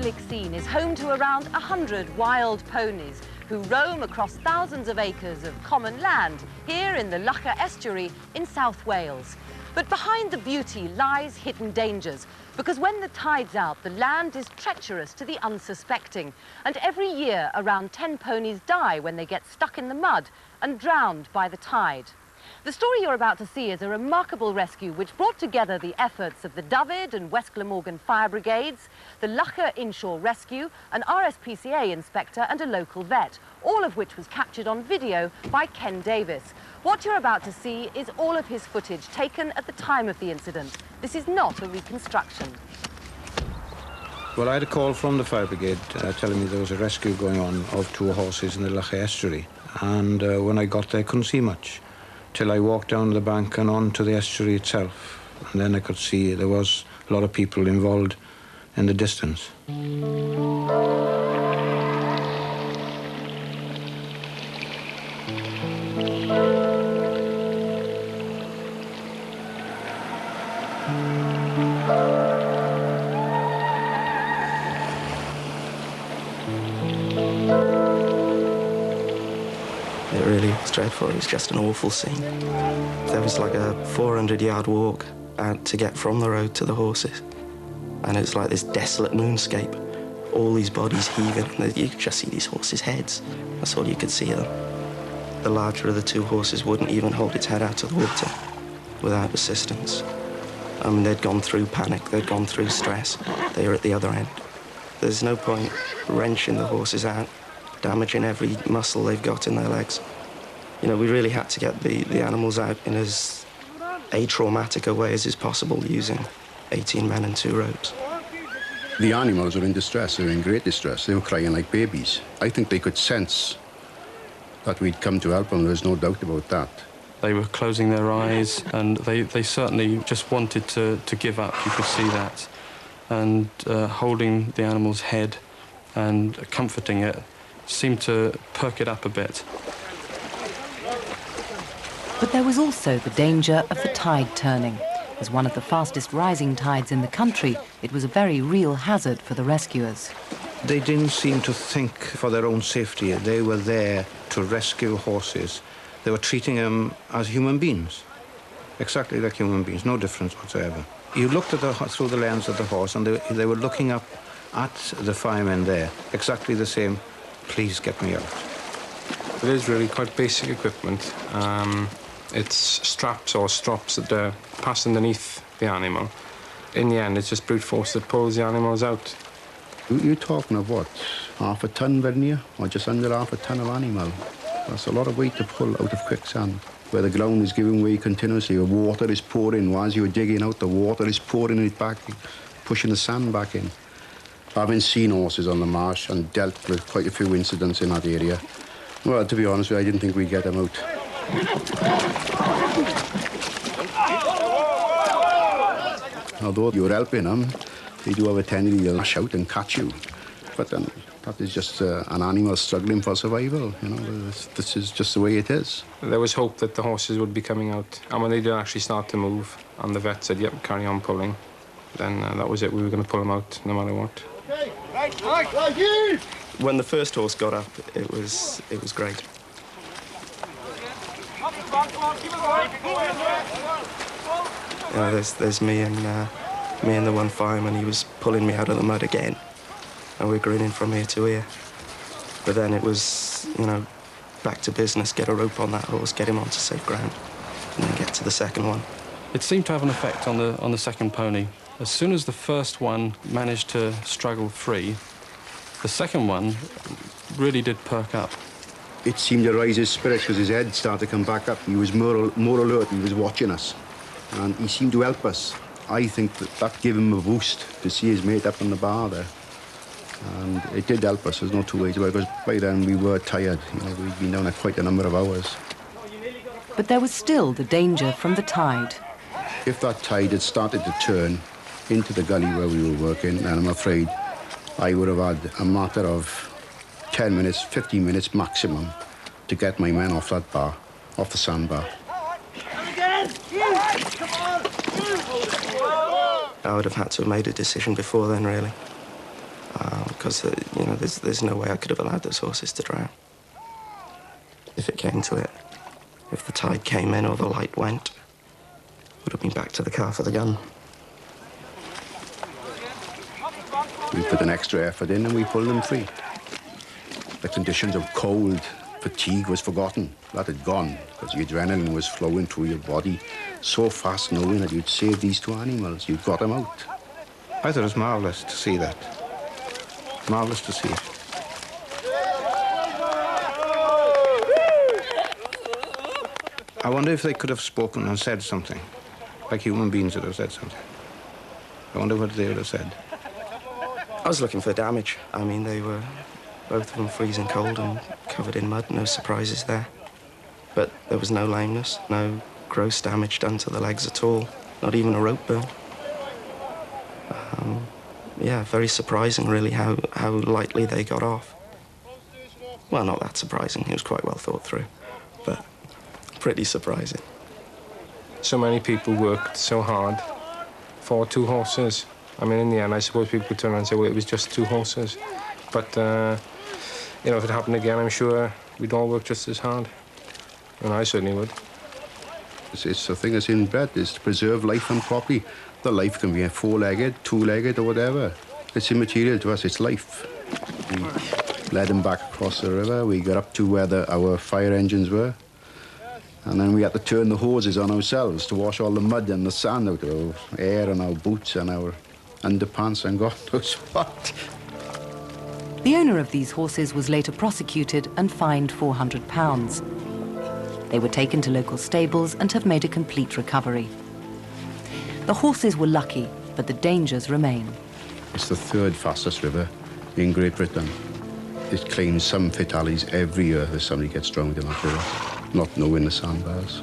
idyllic scene is home to around 100 wild ponies who roam across thousands of acres of common land here in the Lough estuary in South Wales. But behind the beauty lies hidden dangers, because when the tide's out, the land is treacherous to the unsuspecting. And every year, around 10 ponies die when they get stuck in the mud and drowned by the tide. The story you're about to see is a remarkable rescue which brought together the efforts of the Dyfed and West Glamorgan Fire Brigades, the Lough Inshore Rescue, an RSPCA inspector and a local vet, all of which was captured on video by Ken Davis. What you're about to see is all of his footage taken at the time of the incident. This is not a reconstruction. Well, I had a call from the fire brigade telling me there was a rescue going on of 2 horses in the Lough estuary. And when I got there, I couldn't see much, till I walked down the bank and on to the estuary itself. And then I could see there was a lot of people involved in the distance. It really was dreadful. It was just an awful scene. There was like a 400-yard walk out to get from the road to the horses. And it's like this desolate moonscape. All these bodies heaving, and you could just see these horses' heads. That's all you could see of them. The larger of the 2 horses wouldn't even hold its head out of the water without assistance. I mean, they'd gone through panic, they'd gone through stress. They were at the other end. There's no point wrenching the horses out, damaging every muscle they've got in their legs. You know, we really had to get the animals out in as atraumatic a way as is possible using 18 men and 2 ropes. The animals were in distress, they were in great distress. They were crying like babies. I think they could sense that we'd come to help them, there's no doubt about that. They were closing their eyes, and they certainly just wanted to give up, you could see that. And holding the animal's head and comforting it seemed to perk it up a bit. But there was also the danger of the tide turning. As one of the fastest rising tides in the country, it was a very real hazard for the rescuers. They didn't seem to think for their own safety. They were there to rescue horses. They were treating them as human beings, exactly like human beings, no difference whatsoever. You looked at through the lens of the horse, and they were looking up at the firemen there, exactly the same, please get me out. It is really quite basic equipment. It's straps or strops that pass underneath the animal. In the end, it's just brute force that pulls the animals out. You're talking of what, half a ton, weren't you? Or just under half a ton of animal. That's a lot of weight to pull out of quicksand, where the ground is giving way continuously. The water is pouring. As you're digging out, the water is pouring it back, pushing the sand back in. Having seen horses on the marsh and dealt with quite a few incidents in that area, well, to be honest with you, I didn't think we'd get them out. Although you're helping them, they do have a tendency to lash out and catch you. But then that is just an animal struggling for survival. You know, this is just the way it is. There was hope that the horses would be coming out. And when they did actually start to move, and the vet said, yep, carry on pulling, then that was it. We were going to pull them out no matter what. When the first horse got up, it was great. You know, there's me and the one fireman. He was pulling me out of the mud again, and we're grinning from ear to ear. But then it was, you know, back to business. Get a rope on that horse, get him onto safe ground, and then get to the second one. It seemed to have an effect on the second pony. As soon as the first one managed to struggle free, the second one really did perk up. It seemed to raise his spirits because his head started to come back up. He was more alert, he was watching us. And he seemed to help us. I think that gave him a boost to see his mate up on the bar there. And it did help us, there's no two ways about it, because by then we were tired. You know, we'd been down there quite a number of hours. But there was still the danger from the tide. If that tide had started to turn into the gully where we were working, then I'm afraid I would have had a matter of 10 minutes, 15 minutes maximum to get my men off that bar, off the sandbar. I would have had to have made a decision before then, really. because you know, there's no way I could have allowed those horses to drown. If it came to it, if the tide came in or the light went, would have been back to the car for the gun. We put an extra effort in and we pulled them free. The conditions of cold, fatigue was forgotten. That had gone, because the adrenaline was flowing through your body so fast, knowing that you'd saved these two animals. You'd got them out. I thought it was marvellous to see that. Marvellous to see it. I wonder if they could have spoken and said something, like human beings would have said something. I wonder what they would have said. I was looking for damage. I mean, they were both of them freezing cold and covered in mud, no surprises there. But there was no lameness, no gross damage done to the legs at all, not even a rope burn. Yeah, very surprising, really, how lightly they got off. Well, not that surprising. It was quite well thought through, but pretty surprising. So many people worked so hard for two horses. I mean, in the end, I suppose people could turn around and say, well, it was just two horses. But, you know, if it happened again, I'm sure we'd all work just as hard. And I certainly would. It's the thing that's inbred, is to preserve life and property. The life can be a four-legged, two-legged, or whatever. It's immaterial to us, it's life. We led them back across the river. We got up to where our fire engines were. And then we had to turn the hoses on ourselves to wash all the mud and the sand out of our hair and our boots and our underpants and God knows what. The owner of these horses was later prosecuted and fined £400. They were taken to local stables and have made a complete recovery. The horses were lucky, but the dangers remain. It's the third fastest river in Great Britain. It claims some fatalities every year that somebody gets drowned in that river, not knowing the sandbars.